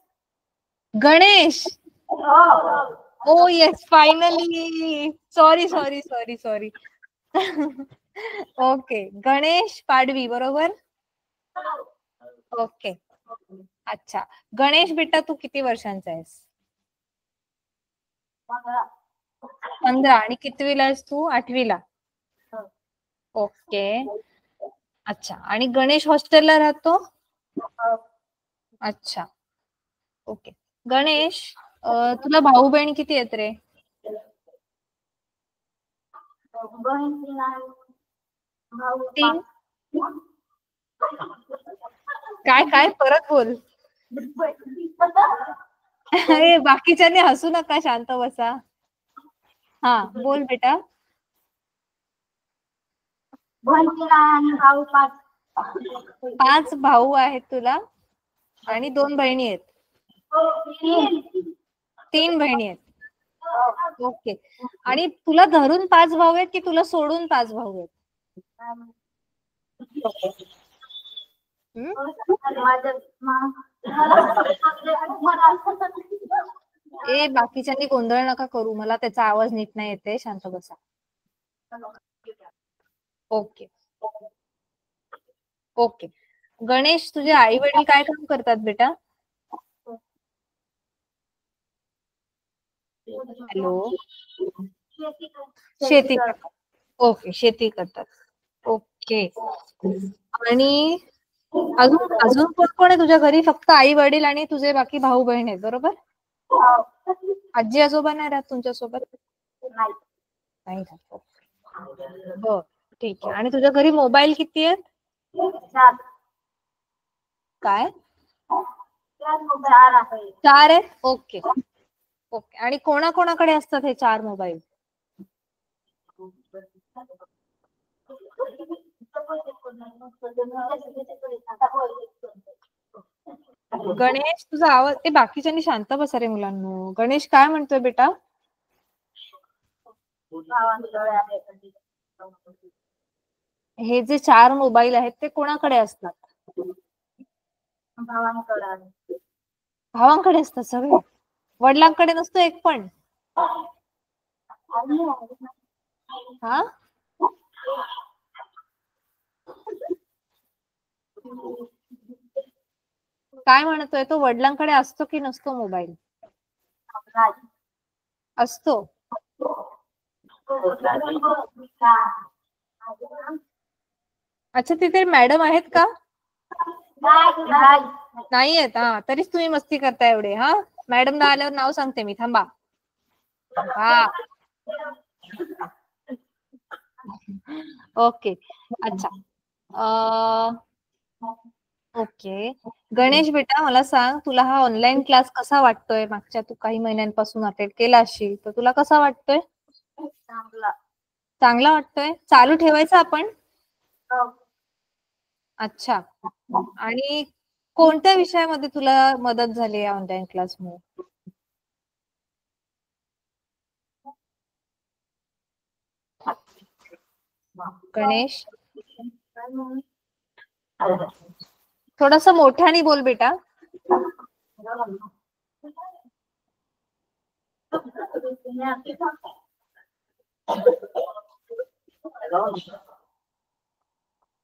Speaker 2: Ganesh. Oh yes, finally. Sorry sorry sorry sorry. Okay, Ganesh Padvi बरोबर. ओके, अच्छा. गणेश बेटा, तू किती वर्षांचा आहेस? 15. आणि कितवीला आहेस तू? 8वीला. ओके, अच्छा. आणि गणेश हॉस्टेलला राहतो? अच्छा, ओके. गणेश, तुला भाऊ बहीण किती आहेत रे? तीन. काय काय? परत बोल. अरे बाकीच्याने हसू नका, शांत बसा. हा, बोल बेटा. 5 भाऊ आहेत तुला आणि 2 बहिणी आहेत. 3 बहिणी आहेत. ओके. आणि तुला धरून 5 भाऊ आहेत की तुला सोडून 5 भाऊ आहेत? ए बाकीच्यांनी गोंधळ नका करू, मला त्याचा आवाज नीट नाही येते. शांत बसा. Okay okay. गणेश, तुझे आई वडील काय काम करतात बेटा? हॅलो. शेती करतात. ओके, शेती करतात. ओके. आणि अजून अजून कोण कोण आहे तुझ्या घरी? फक्त आई वडील आणि तुझे बाकी भाऊ बहीण आहेत बरोबर? आजी आजोबा नाही राहत तुमच्या सोबत? नाही राहत. बर, ठीक आहे. आणि तुझ्या घरी मोबाईल किती आहेत?
Speaker 1: 4.
Speaker 2: काय?
Speaker 1: 4
Speaker 2: आहेत. Okay okay. आणि कोणाकोणाकडे असतात हे 4 मोबाईल? गणेश, तुझा आवाज. ते बाकीच्यांनी शांत बसा रे मुलांनो. गणेश काय म्हणतोय बेटा? हे जे 4 मोबाईल आहेत ते कोणाकडे असतात? भावांकडे असतात सगळे? वडिलांकडे नसतो एक पण? हा, काय म्हणतोय तो? वडिलांकडे असतो की नसतो मोबाईल? असतो. अच्छा, तिथे मॅडम आहेत का? नाही आहेत. हा, तरीच तुम्ही मस्ती करता एवढे. हा, मॅडम आल्यावर नाव सांगते मी. थांबा. हा, ओके, अच्छा. ओके. गणेश बेटा, मला सांग, तुला हा ऑनलाईन क्लास कसा वाटतोय? मागच्या तू काही महिन्यांपासून अटेंड केला असशील, तर तुला कसा वाटतोय?
Speaker 1: चांगला.
Speaker 2: चांगला वाटतोय? चालू ठेवायचं आपण?
Speaker 1: हो.
Speaker 2: अच्छा. आणि कोणत्या विषयामध्ये तुला मदत झाली या ऑनलाईन क्लासमुळे? गणेश, थोडस मोठ्याने बोल बेटा.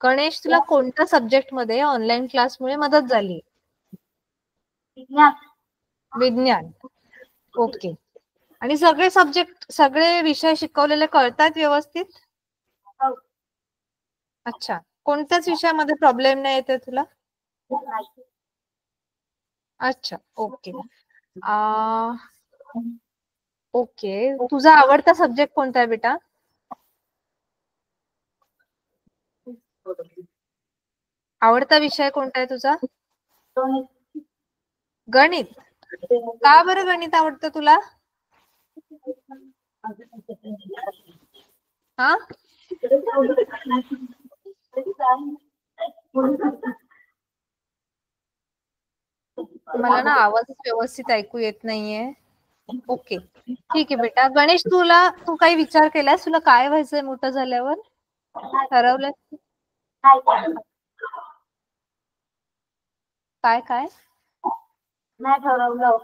Speaker 2: गणेश, तुला कोणत्या सब्जेक्ट मध्ये ऑनलाईन क्लासमुळे मदत झाली?
Speaker 1: विज्ञान.
Speaker 2: विज्ञान. ओके. आणि सगळे सब्जेक्ट, सगळे विषय शिकवलेले कळतात व्यवस्थित?
Speaker 1: हो.
Speaker 2: अच्छा. कोणत्याच विषयामध्ये प्रॉब्लेम नाही येते तुला?
Speaker 1: नाही.
Speaker 2: अच्छा. ओके. ओके. तुझा आवडता सब्जेक्ट कोणता आहे बेटा? आवडता विषय कोणता आहे तुझा? गणित. का बरं गणित आवडतं तुला? हा? मला ना आवाज व्यवस्थित ऐकू येत नाहीये. ओके, ठीक आहे बेटा. गणेश, तू काही विचार केलास? तुला काय व्हायचंय मोठं झाल्यावर? ठरवलंय? काय काय
Speaker 1: नाही ठरवलं.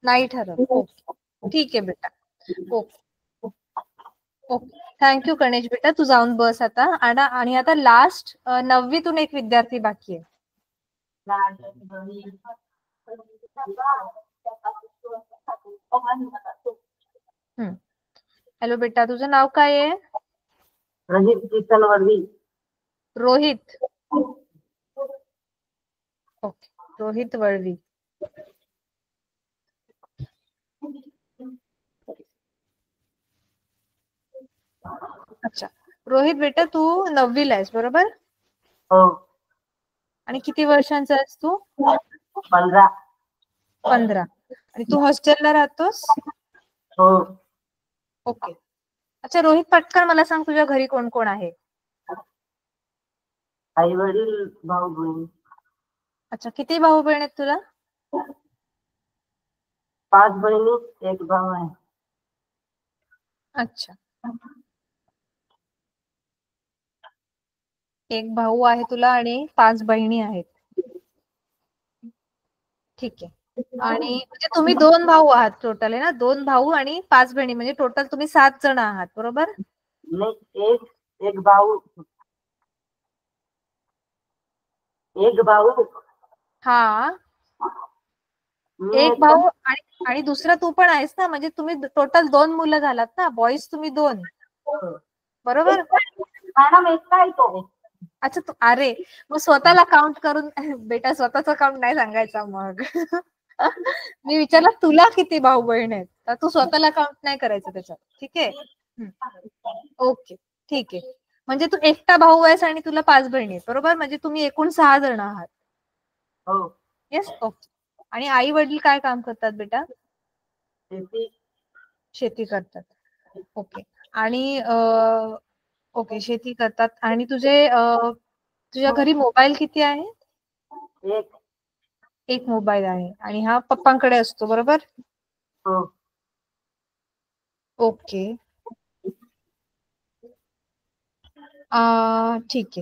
Speaker 2: नाही ठरवलं. ओके, ठीक आहे बेटा. Okay okay. थँक्यू गणेश बेटा. तू जाऊन बस आता. आणि आता लास्ट 9वीतून एक विद्यार्थी बाकी आहे. हॅलो बेटा, तुझं नाव काय आहे?
Speaker 1: रोहित कीर्तन वडवी.
Speaker 2: रोहित. ओके, रोहित वळवी. अच्छा. रोहित बेटा, तू 9वीला आहेस बरोबर?
Speaker 1: हो.
Speaker 2: आणि किती वर्षांचा आहेस तू?
Speaker 1: 15.
Speaker 2: 15. आणि तू हॉस्टेलला राहतोस?
Speaker 1: हो.
Speaker 2: ओके. अच्छा रोहित, पटकन मला सांग, तुझ्या घरी कोण कोण आहे?
Speaker 1: आई वडील, भाऊ बहीण.
Speaker 2: अच्छा, किती भाऊ बहीण आहेत तुला?
Speaker 1: 5 बहिणी, 1 भाऊ आहे.
Speaker 2: अच्छा. एक भाऊ आहे तुला आणि 5 बहिणी आहेत. ठीक आहे. आणि म्हणजे तुम्ही 2 भाऊ आहात टोटल, आहे ना? 2 भाऊ आणि 5 बहिणी, म्हणजे टोटल तुम्ही 7 जण आहात बरोबर?
Speaker 1: नाही, एक भाऊ. एक भाऊ.
Speaker 2: हा.
Speaker 1: मी
Speaker 2: एक भाऊ आणि दुसरा तू पण आहेस ना? म्हणजे तुम्ही टोटल 2 मुलं झालात ना? बॉईज तुम्ही 2 बरोबर?
Speaker 1: मॅडम एकटा आहे तो.
Speaker 2: अच्छा, अरे मग स्वतःला काउंट करून बेटा, स्वतःचा काउंट नाही सांगायचा मग. मी विचारलं तुला किती भाऊ बहीण आहेत, तर तू स्वतःला काउंट नाही करायचं त्याच्यात. ठीक आहे. ओके, ठीक आहे. म्हणजे तू एकटा भाऊ आहेस आणि तुला 5 बहिणी आहेत बरोबर? म्हणजे तुम्ही एकूण 6 जण आहात.
Speaker 1: हो.
Speaker 2: येस. ओके. आणि आई वडील काय काम करतात बेटा? शेती करतात. ओके. आणि ओके, शेती करतात. आणि तुझ्या घरी मोबाईल किती आहे? एक मोबाईल आहे. आणि हा पप्पांकडे असतो बरोबर?
Speaker 1: हो.
Speaker 2: ओके. ठीक आहे.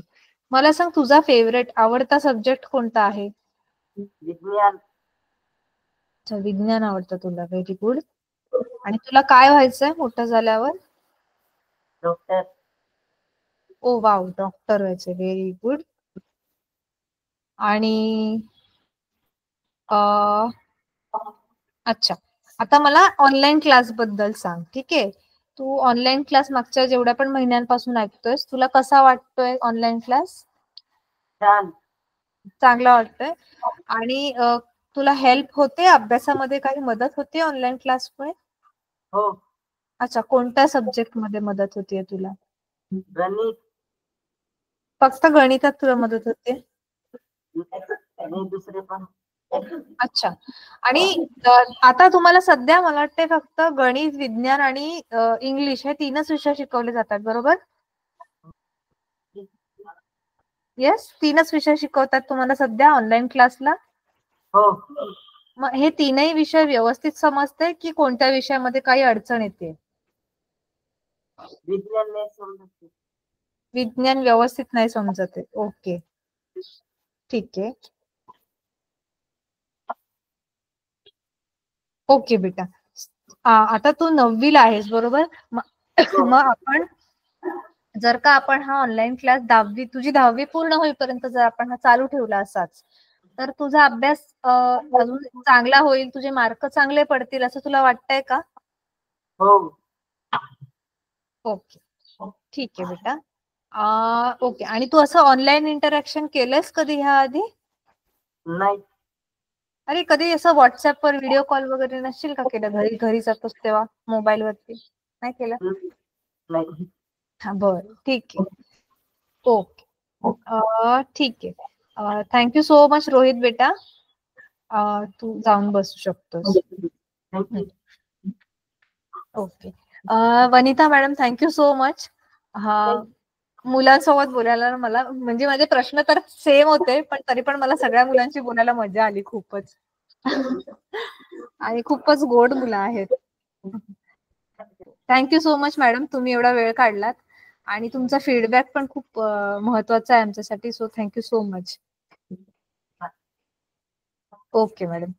Speaker 2: मला सांग, तुझा फेवरेट आवडता सब्जेक्ट कोणता आहे?
Speaker 1: विज्ञान.
Speaker 2: अच्छा, विज्ञान आवडतं तुला. Very good. आणि तुला काय व्हायचंय मोठं झाल्यावर?
Speaker 1: डॉक्टर.
Speaker 2: ओ वाव, डॉक्टर व्हायचंय. Very good. आणि अच्छा, आता मला ऑनलाईन क्लास बद्दल सांग. ठीक आहे. तू ऑनलाईन क्लास मागच्या जेवढ्या पण महिन्यांपासून ऐकतोयस, तुला कसा वाटतोय ऑनलाईन क्लास?
Speaker 1: छान.
Speaker 2: चांगला वाटतोय. आणि तुला हेल्प होते अभ्यासामध्ये? काही मदत होते ऑनलाईन क्लासमुळे?
Speaker 1: हो.
Speaker 2: अच्छा, कोणत्या सब्जेक्ट मध्ये मदत होतीये तुला?
Speaker 1: गणित.
Speaker 2: फक्त गणितात तुला मदत होते?
Speaker 1: आणि दुसरे पण.
Speaker 2: अच्छा. आणि आता तुम्हाला सध्या मला वाटते फक्त गणित, विज्ञान आणि इंग्लिश हे 3च विषय शिकवले जातात, बरोबर? येस, 3च विषय शिकवतात तुम्हाला सध्या ऑनलाईन क्लासला.
Speaker 3: हो.
Speaker 2: मग हे 3ही विषय व्यवस्थित समजते की कोणत्या विषयामध्ये काही अडचण येते?
Speaker 3: विज्ञान नाही समजत.
Speaker 2: विज्ञान व्यवस्थित नाही समजत आहे. ओके, ठीक आहे. ओके बेटा. आता तू 9वीला आहेस, बरोबर? मग आपण जर का आपण हा ऑनलाईन क्लास तुझी 10वी पूर्ण होईपर्यंत जर आपण हा चालू ठेवला असाच, तर तुझा अभ्यास अजून चांगला होईल, तुझे मार्क चांगले पडतील असं तुला वाटतंय का?
Speaker 3: हो.
Speaker 2: ओके, ठीक आहे बेटा. ओके. आणि तू असं ऑनलाईन इंटरॅक्शन केलंस कधी ह्या आधी?
Speaker 3: नाही.
Speaker 2: अरे, कधी असं व्हॉट्सअपवर व्हिडिओ कॉल वगैरे नसशील का केलं? घरी जातोस तेव्हा मोबाईल वरती नाही केलं?
Speaker 3: नाही.
Speaker 2: हा, बरं, ठीक आहे. ओके, ठीक आहे. थँक्यू सो मच रोहित बेटा. तू जाऊन बसू शकतोस. Okay. Vanita madam, thank you so much. मुलांसोबत बोलायला मला म्हणजे माझे प्रश्न तर सेम होते, पण तरी पण मला सगळ्या मुलांशी बोलायला मजा आली खूपच. आणि खूपच गोड मुलं आहेत. थँक्यू सो मच मॅडम, तुम्ही एवढा वेळ काढलात आणि तुमचा फीडबॅक पण खूप महत्वाचा आहे आमच्यासाठी. So thank you so much. Okay madam.